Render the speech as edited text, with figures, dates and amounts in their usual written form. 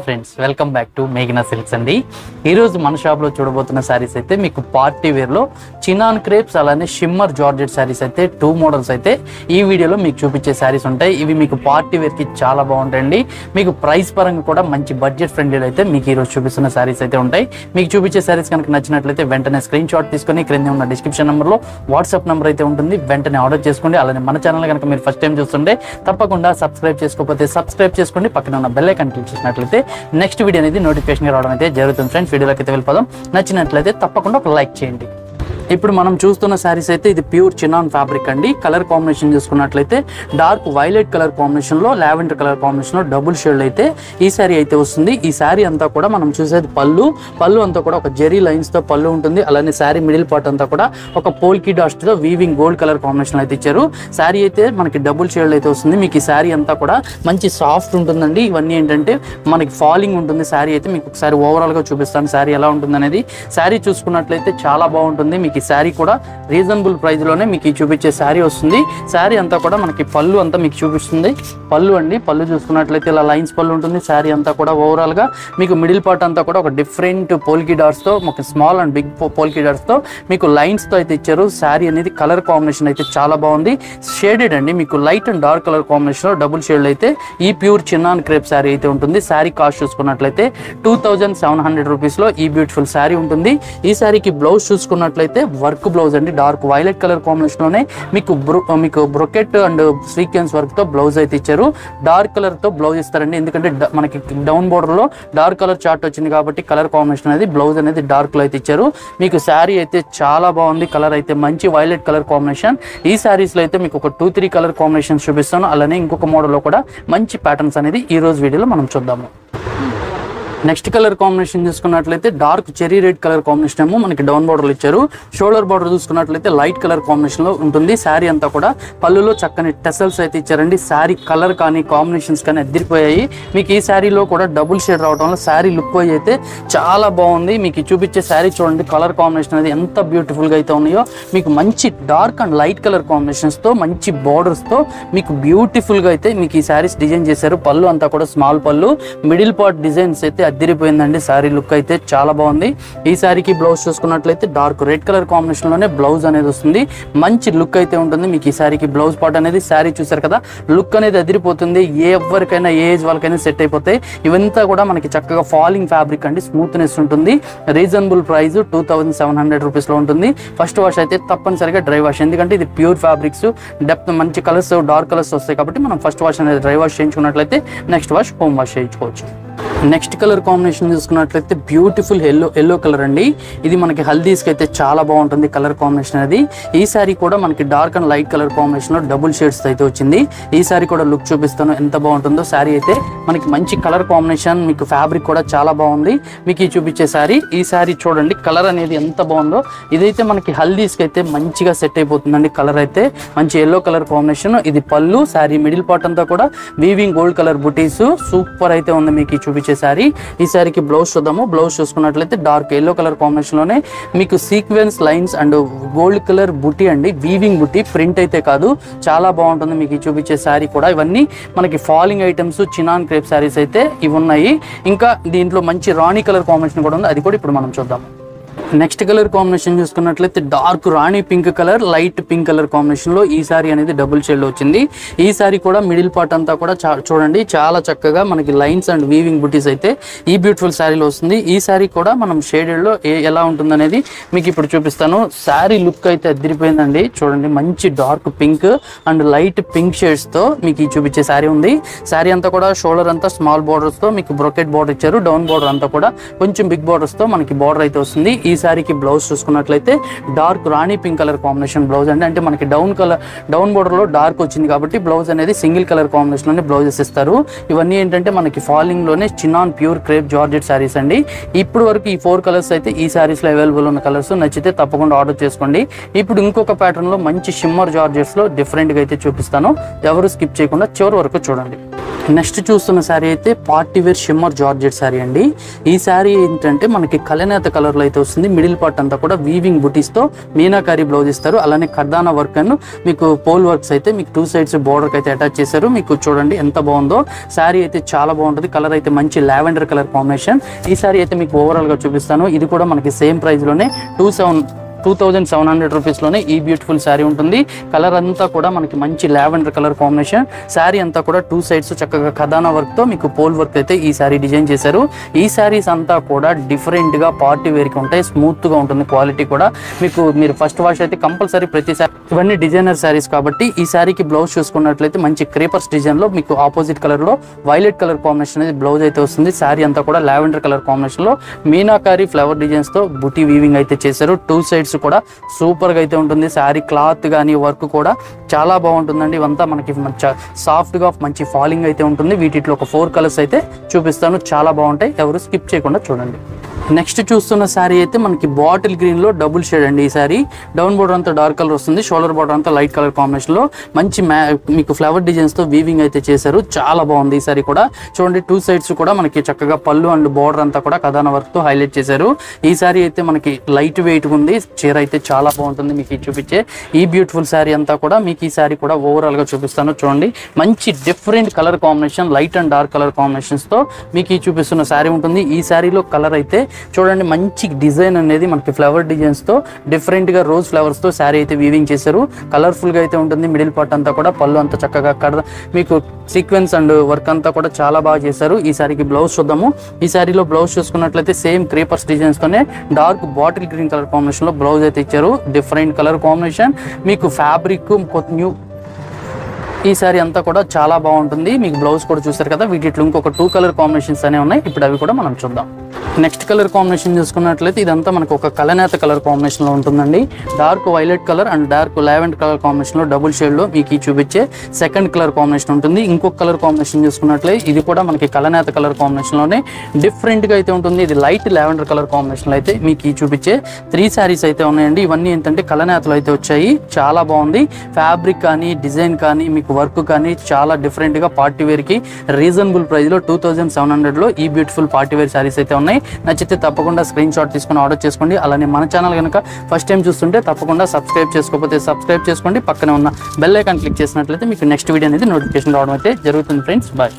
Friends welcome back to మేఘనా silks అండి. ఈరోజు మన షాప్లో చూడబోతున్న శారీస్ అయితే మీకు పార్టీ వేర్లో చినాన్ క్రేప్స్ అలానే షిమ్మర్ జార్జెట్ శారీస్ అయితే 2 మోడల్స్ అయితే ఈ వీడియోలో మీకు చూపించే శారీస్ ఉంటాయి. ఇవి మీకు పార్టీ వేర్కి చాలా బాగుంటాయండి. మీకు ప్రైస్ పరంగా కూడా మంచి బడ్జెట్ ఫ్రెండ్లీ అయితే మీకు ఈరోజు చూపిస్తున్న శారీస్ అయితే ఉంటాయి. మీకు చూపించే శారీస్ కనుక నచ్చినట్లయితే వెంటనే స్క్రీన్ షాట్ తీసుకొని క్రింద ఉన్న డిస్క్రిప్షన్ నెంబర్లో వాట్సాప్ నెంబర్ అయితే ఉంటుంది, వెంటనే ఆర్డర్ చేసుకోండి. అలానే మన ఛానల్ కనుక మీరు ఫస్ట్ టైం చూస్తుంటే తప్పకుండా సబ్స్క్రైబ్ చేసుకోకపోతే సబ్స్క్రైబ్ చేసుకోండి, పక్కన ఉన్న బెల్ ఐకాన్ క్లిక్ చేసినట్లయితే నెక్స్ట్ వీడియో అనేది నోటిఫికేషన్ రావడం అయితే జరుగుతుంది. ఫ్రెండ్స్ వీడియోలోకి అయితే వెళ్ళిపోదాం. నచ్చినట్లయితే తప్పకుండా ఒక లైక్ చేయండి. ఇప్పుడు మనం చూస్తున్న శారీస్ అయితే ఇది ప్యూర్ చినాన్ ఫ్యాబ్రిక్ అండి. కలర్ కాంబినేషన్ చూసుకున్నట్లయితే డార్క్ వైలెట్ కలర్ కాంబినేషన్లో లావెండర్ కలర్ కాంబినేషన్లో డబుల్ షేడ్ అయితే ఈ శారీ అయితే వస్తుంది. ఈ శారీ అంతా కూడా మనం చూసేది పళ్ళు అంతా కూడా ఒక జెరీ లైన్స్తో పళ్ళు ఉంటుంది. అలానే శారీ మిడిల్ పార్ట్ అంతా కూడా ఒక పోల్కి డాస్ట్తో వీవింగ్ గోల్డ్ కలర్ కాంబినేషన్ అయితే ఇచ్చారు. శారీ అయితే మనకి డబుల్ షేడ్ అయితే వస్తుంది. మీకు ఈ శారీ అంతా కూడా మంచి సాఫ్ట్ ఉంటుందండి. ఇవన్నీ ఏంటంటే మనకి ఫాలింగ్ ఉంటుంది. శారీ అయితే మీకు ఒకసారి ఓవరాల్గా చూపిస్తాను శారీ ఎలా ఉంటుంది అనేది. శారీ చూసుకున్నట్లయితే చాలా బాగుంటుంది. మీకు ఈ శారీ కూడా రీజనబుల్ ప్రైస్లోనే మీకు చూపించే శారీ వస్తుంది. శారీ అంతా కూడా మనకి పళ్ళు అంతా మీకు చూపిస్తుంది. పళ్ళు అండి, పళ్ళు చూసుకున్నట్లయితే ఇలా లైన్స్ పళ్ళు ఉంటుంది. శారీ అంతా కూడా ఓవరాల్గా మీకు మిడిల్ పార్ట్ అంతా కూడా ఒక డిఫరెంట్ పోల్కి డాట్స్తో, ఒక స్మాల్ అండ్ బిగ్ పోల్కి డాట్స్తో మీకు లైన్స్తో అయితే ఇచ్చారు. శారీ అనేది కలర్ కాంబినేషన్ అయితే చాలా బాగుంది. షేడెడ్ అండి, మీకు లైట్ అండ్ డార్క్ కలర్ కాంబినేషన్లో డబుల్ షేడ్ అయితే ఈ ప్యూర్ చిన్నాన్ క్రేప్ శారీ అయితే ఉంటుంది. శారీ కాస్ట్ చూసుకున్నట్లయితే 2700 రూపీస్లో ఈ బ్యూటిఫుల్ శారీ ఉంటుంది. ఈ శారీకి బ్లౌజ్ చూసుకున్నట్లయితే వర్క్ బ్లౌజ్ అండి, డార్క్ వైలెట్ కలర్ కాంబినేషన్లోనే మీకు బ్రొకెట్ అండ్ సీక్వెన్స్ వర్క్తో బ్లౌజ్ అయితే ఇచ్చారు. డార్క్ కలర్తో బ్లౌజ్ ఇస్తారండి, ఎందుకంటే మనకి డౌన్ బోర్డర్లో డార్క్ కలర్ చార్ట్ వచ్చింది కాబట్టి కలర్ కాంబినేషన్ అనేది బ్లౌజ్ అనేది డార్క్లో అయితే ఇచ్చారు. మీకు శారీ అయితే చాలా బాగుంది. కలర్ అయితే మంచి వైలెట్ కలర్ కాంబినేషన్. ఈ శారీస్లో అయితే మీకు ఒక 2-3 కలర్ కాంబినేషన్స్ చూపిస్తాను. అలానే ఇంకొక మోడల్లో కూడా మంచి ప్యాటర్న్స్ అనేది ఈ రోజు వీడియోలో మనం చూద్దాము. నెక్స్ట్ కలర్ కాంబినేషన్ చూసుకున్నట్లయితే dark cherry red colour combination ఏమో మనకి డౌన్ బార్డర్లు ఇచ్చారు. షోల్డర్ బార్డర్ చూసుకున్నట్లయితే లైట్ కలర్ కాంబినేషన్లో ఉంటుంది. శారీ అంతా కూడా పళ్ళులో చక్కని టెసల్స్ అయితే ఇచ్చారండి. శారీ కలర్ కానీ కాంబినేషన్స్ కానీ అదిరిపోయాయి. మీకు ఈ శారీలో కూడా డబుల్ షేడ్ రావడంలో శారీ లుక్ అయితే చాలా బాగుంది. మీకు చూపించే శారీ చూడండి, కలర్ కాంబినేషన్ అనేది ఎంత బ్యూటిఫుల్గా అయితే ఉన్నాయో. మీకు మంచి డార్క్ అండ్ లైట్ కలర్ కాంబినేషన్స్తో మంచి బార్డర్స్తో మీకు బ్యూటిఫుల్గా అయితే మీకు ఈ శారీస్ డిజైన్ చేశారు. పళ్ళు అంతా కూడా స్మాల్ పళ్ళు, మిడిల్ పార్ట్ డిజైన్స్ అయితే అదిరిపోయిందండి. శారీ లుక్ అయితే చాలా బాగుంది. ఈ శారీకి బ్లౌజ్ చూసుకున్నట్లయితే డార్క్ రెడ్ కలర్ కాంబినేషన్ లోనే బ్లౌజ్ అనేది వస్తుంది. మంచి లుక్ అయితే ఉంటుంది. మీకు ఈ శారీకి బ్లౌజ్ పార్ట్ అనేది శారీ చూసారు కదా, లుక్ అనేది అదిరిపోతుంది. ఎవరికైనా ఏ ఏజ్ వాళ్ళకైనా సెట్ అయిపోతాయి. ఇవంతా కూడా మనకి చక్కగా ఫాలింగ్ ఫ్యాబ్రిక్ అండి, స్మూత్నెస్ ఉంటుంది. రీజనబుల్ ప్రైస్ 2700 రూపీస్లో ఉంటుంది. ఫస్ట్ వాష్ అయితే తప్పనిసరిగా డ్రై వాష్, ఎందుకంటే ఇది ప్యూర్ ఫ్యాబ్రిక్స్, డెప్త్ మంచి కలర్స్ డార్క్ కలర్స్ వస్తాయి కాబట్టి మనం ఫస్ట్ వాష్ అనేది డ్రై వాష్ చేయించుకున్నట్లయితే నెక్స్ట్ వాష్ హోమ్ వాష్ చేయించుకోవచ్చు. నెక్స్ట్ కలర్ కాంబినేషన్ చూసుకున్నట్లయితే బ్యూటిఫుల్ ఎల్లో కలర్ అండి. ఇది మనకి హల్దీస్కి అయితే చాలా బాగుంటుంది కలర్ కాంబినేషన్ అది. ఈ శారీ కూడా మనకి డార్క్ అండ్ లైట్ కలర్ కాంబినేషన్లో డబుల్ షేడ్స్ అయితే వచ్చింది. ఈ శారీ కూడా లుక్ చూపిస్తాను ఎంత బాగుంటుందో. శారీ అయితే మనకి మంచి కలర్ కాంబినేషన్, మీకు ఫ్యాబ్రిక్ కూడా చాలా బాగుంది. మీకు ఈ చూపించే శారీ, ఈ శారీ చూడండి కలర్ అనేది ఎంత బాగుందో. ఇదైతే మనకి హల్దీస్కి అయితే మంచిగా సెట్ అయిపోతుందండి. కలర్ అయితే మంచి ఎల్లో కలర్ కాంబినేషన్. ఇది పళ్ళు, శారీ మిడిల్ పార్ట్ అంతా కూడా వీవింగ్ గోల్డ్ కలర్ బుటీస్ సూపర్ అయితే ఉంది. మీకు చూపించే శారీ, ఈ శారీకి బ్లౌజ్ చూద్దాము. బ్లౌజ్ చూసుకున్నట్లయితే డార్క్ ఎల్లో కలర్ కాంబినేషన్ లోనే మీకు sequence lines and gold colour బుటీ అండి, వీవింగ్ బుటీ, ప్రింట్ అయితే కాదు, చాలా బాగుంటుంది. మీకు చూపించే శారీ కూడా ఇవన్నీ మనకి falling items chinon crepe saris అయితే ఇవి ఉన్నాయి. ఇంకా దీంట్లో మంచి రాణి కలర్ కాంబినేషన్ కూడా ఉంది, అది కూడా ఇప్పుడు మనం చూద్దాం. నెక్స్ట్ కలర్ కాంబినేషన్ చూసుకున్నట్లయితే డార్క్ రాణి pink colour, light pink colour కాంబినేషన్లో ఈ సారీ అనేది డబుల్ షేడ్లో వచ్చింది. ఈ సారీ కూడా మిడిల్ పార్ట్ అంతా కూడా చూడండి చాలా చక్కగా మనకి లైన్స్ అండ్ వీవింగ్ బుటీస్ అయితే ఈ బ్యూటిఫుల్ శారీలో వస్తుంది. ఈ శారీ కూడా మనం షేడెడ్లో ఎలా ఉంటుందనేది మీకు ఇప్పుడు చూపిస్తాను. శారీ లుక్ అయితే అదిరిపోయిందండి. చూడండి మంచి dark pink and light pink షేడ్స్తో మీకు ఈ చూపించే శారీ ఉంది. శారీ అంతా కూడా షోల్డర్ అంతా స్మాల్ బార్డర్స్తో మీకు బ్రొకెట్ బార్డర్ ఇచ్చారు. డౌన్ బార్డర్ అంతా కూడా కొంచెం బిగ్ బార్డర్స్తో మనకి బార్డర్ అయితే వస్తుంది. ఈ శారీకి బ్లౌజ్ చూసుకున్నట్లయితే డార్క్ రాణి పింక్ కలర్ కాంబినేషన్ బ్లౌజ్ అండి. అంటే మనకి డౌన్ బోర్డర్ లో డార్క్ వచ్చింది కాబట్టి బ్లౌజ్ అనేది సింగిల్ కలర్ కాంబినేషన్ లోనే బ్లౌజెస్ ఇస్తారు. ఇవన్నీ ఏంటంటే మనకి ఫాలింగ్ లోనే chinon pure crepe georgette saris అండి. ఇప్పుడు వరకు ఈ 4 కలర్స్ అయితే ఈ శారీస్ లో అవైలబుల్ ఉన్న కలర్స్. నచ్చితే తప్పకుండా ఆర్డర్ చేసుకోండి. ఇప్పుడు ఇంకొక ప్యాటర్న్ లో మంచి షిమ్మర్ జార్జెట్స్ లో డిఫరెంట్ గా అయితే చూపిస్తాను. ఎవరు స్కిప్ చేయకుండా చివరి వరకు చూడండి. నెక్స్ట్ చూస్తున్న శారీ అయితే party wear shimmer georgette sari అండి. ఈ శారీ ఏంటంటే మనకి కలనేత కలర్లో అయితే వస్తుంది. ఉంటుంది. మిడిల్ పార్ట్ అంతా కూడా వీవింగ్ బుటీస్తో మీనాకారి బ్లౌజ్ ఇస్తారు. అలానే కర్దానా వర్క్ అండ్ మీకు పోల్ వర్క్స్ అయితే మీకు 2 sides బోర్డర్కి అయితే అటాచ్ చేశారు. మీకు చూడండి ఎంత బాగుందో. శారీ అయితే చాలా బాగుంటుంది. కలర్ అయితే మంచి లావెండర్ కలర్ కాంబినేషన్. ఈ శారీ అయితే మీకు ఓవరాల్గా చూపిస్తాను. ఇది కూడా మనకి సేమ్ ప్రైస్లోనే 2700 రూపీస్లోనే ఈ బ్యూటిఫుల్ శారీ ఉంటుంది. కలర్ అంతా కూడా మనకి మంచి లావెండర్ కలర్ కాంబినేషన్. శారీ అంతా కూడా 2 sides చక్కగా ఖదానా వర్క్తో మీకు పోల్ వర్క్ అయితే ఈ శారీ డిజైన్ చేశారు. ఈ శారీస్ అంతా కూడా డిఫరెంట్గా పార్టీ వేర్కి ఉంటాయి. స్మూత్గా ఉంటుంది. క్వాలిటీ కూడా మీరు ఫస్ట్ వాష్ అయితే కంపల్సరీ ప్రతిసారి. ఇవన్నీ డిజైనర్ శారీస్ కాబట్టి ఈ శారీకి బ్లౌజ్ చూసుకున్నట్లయితే మంచి క్రేపర్స్ డిజైన్లో మీకు ఆపోజిట్ కలర్లో వైలెట్ కలర్ కాంబినేషన్ అనేది బ్లౌజ్ అయితే వస్తుంది. శారీ అంతా కూడా లావెండర్ కలర్ కాంబినేషన్లో మీనాకారి ఫ్లవర్ డిజైన్స్తో బుటీ వీవింగ్ అయితే చేశారు. 2 sides కూడా సూపర్గా అయితే ఉంటుంది. శారీ క్లాత్ కానీ వర్క్ కూడా చాలా బాగుంటుందండి. ఇవంతా మనకి సాఫ్ట్గా మంచి ఫాలింగ్ అయితే ఉంటుంది. వీటిలో ఒక 4 కలర్స్ అయితే చూపిస్తాను. చాలా బాగుంటాయి. ఎవరు స్కిప్ చేయకుండా చూడండి. నెక్స్ట్ చూస్తున్న శారీ అయితే మనకి బాటిల్ గ్రీన్లో డబుల్ షేడ్ అండి. ఈ శారీ డౌన్ బోర్డర్ అంతా డార్క్ కలర్ వస్తుంది. షోల్డర్ బోర్డర్ అంతా లైట్ కలర్ కాంబినేషన్లో మంచి మీకు ఫ్లవర్ డిజైన్స్తో వీవింగ్ అయితే చేశారు. చాలా బాగుంది ఈ శారీ కూడా. చూడండి 2 sides కూడా మనకి చక్కగా పళ్ళు అండ్ బోర్డర్ అంతా కూడా కథాన వర్క్తో హైలైట్ చేశారు. ఈ శారీ అయితే మనకి లైట్ వెయిట్ ఉంది. చీర అయితే చాలా బాగుంటుంది. మీకు చూపించే ఈ బ్యూటిఫుల్ శారీ అంతా కూడా మీకు ఈ శారీ కూడా ఓవరాల్గా చూపిస్తాను. చూడండి మంచి different colour combination, light and dark colour కాంబినేషన్స్తో మీకు ఈ చూపిస్తున్న శారీ ఉంటుంది. ఈ శారీలో కలర్ అయితే చూడండి మంచి డిజైన్ అనేది మనకి ఫ్లవర్ డిజైన్స్తో డిఫరెంట్గా రోజ్ ఫ్లవర్స్తో శారీ అయితే వీవింగ్ చేశారు. కలర్ఫుల్గా అయితే ఉంటుంది. మిడిల్ పార్ట్ అంతా కూడా పళ్ళు అంతా చక్కగా మీకు సీక్వెన్స్ అండ్ వర్క్ అంతా కూడా చాలా బాగా చేశారు. ఈ శారీకి బ్లౌజ్ చూద్దాము. ఈ శారీలో బ్లౌజ్ చూసుకున్నట్లయితే సేమ్ క్రేపర్స్ డిజైన్స్తోనే డార్క్ బాటిల్ గ్రీన్ కలర్ కాంబినేషన్లో బ్లౌజ్ అయితే ఇచ్చారు. Different colour combination. మీకు ఫ్యాబ్రిక్ న్యూ ఈ శారీ అంతా కూడా చాలా బాగుంటుంది. మీకు బ్లౌజ్ కూడా చూసారు కదా. వీటిలో ఇంకొక 2 కలర్ కాంబినేషన్స్ అనేవి ఉన్నాయి. ఇప్పుడు అవి కూడా మనం చూద్దాం. నెక్స్ట్ కలర్ కాంబినేషన్ చూసుకున్నట్లయితే ఇదంతా మనకు ఒక కలనేత కలర్ కాంబినేషన్లో ఉంటుందండి. Dark violet colour and dark lavender colour కాంబినేషన్లో డబుల్ షేడ్లో మీకు ఈ చూపించే సెకండ్ కలర్ కాంబినేషన్ ఉంటుంది. ఇంకొక కలర్ కాంబినేషన్ చూసుకున్నట్లయితే ఇది కూడా మనకి కలనేత కలర్ కాంబినేషన్లోనే డిఫరెంట్గా అయితే ఉంటుంది. ఇది లైట్ లావెండర్ కలర్ కాంబినేషన్లో అయితే మీకు ఈ చూపించే 3 sarees అయితే ఉన్నాయండి. ఇవన్నీ ఏంటంటే కలనేతలు అయితే వచ్చాయి. చాలా బాగుంది. ఫ్యాబ్రిక్ కానీ డిజైన్ కానీ మీకు వర్క్ కానీ చాలా డిఫరెంట్గా పార్టీ వేర్కి రీజనబుల్ ప్రైస్లో 2700లో ఈ బ్యూటిఫుల్ పార్టీ వేర్ శారీస్ అయితే ఉన్నాయి. నచ్చితే తప్పకుండా స్క్రీన్ షాట్ తీసుకొని ఆర్డర్ చేసుకోండి. అలానే మన ఛానల్ కనుక ఫస్ట్ టైం చూస్తుంటే తప్పకుండా సబ్స్క్రైబ్ చేసుకోకపోతే సబ్స్క్రైబ్ చేసుకోండి. పక్కనే ఉన్న బెల్ ఐకాన్ క్లిక్ చేసినట్లయితే మీకు నెక్స్ట్ వీడియో అనేది నోటిఫికేషన్ రావడం అయితే జరుగుతుంది ఫ్రెండ్స్. బాయ్.